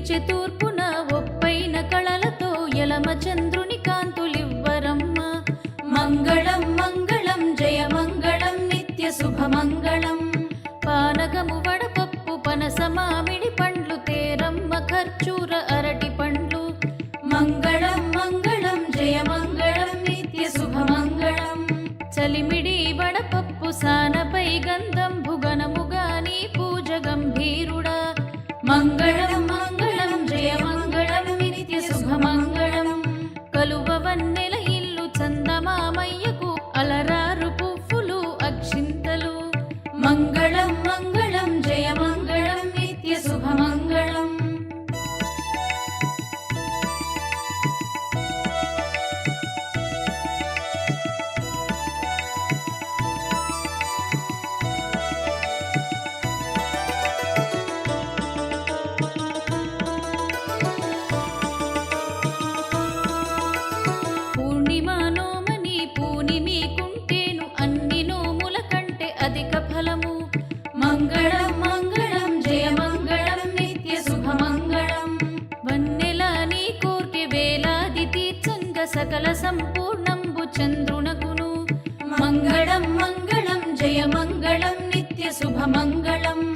ఉదయించే తూర్పున ఒప్పైన కళలతో యలమచంద్రుని కాంతులివ్వరమ్మ. మంగళం మంగళం జయ మంగళం నిత్య శుభమంగళం. పానకము వడపప్పు పనస మామిడి పండ్లు తేరమ్మ ఖర్జూర అరటి పండ్లు. మంగళం మంగళం జయ మంగళం నిత్య శుభమంగళం. చలిమిడి వడపప్పు సానపై గంధం భుగనముగా నీ పూజ గంభీరుడా. మంగళం మంగళం జయ మంగళం నిత్య శుభమంగళం. కలువ వన్నెల ఇల్లు చందమామయ్యకు అలరారు పువ్వులు అక్షింతలు. మంగళం మంగళం జయ మంగళం నిత్య శుభమంగళం. పూర్ణిమానోమని పూనిమి కుంటేను అన్ని నోముల కంటే అధిక ఫలము. మంగళం మంగళం జయ మంగళం నిత్య శుభమంగళం. వన్నెల నీ కోర్కె వేలాది తీర్చంగ సకల సంపూర్ణంబు చంద్రునకును. మంగళం మంగళం జయ మంగళం నిత్య శుభమంగళం.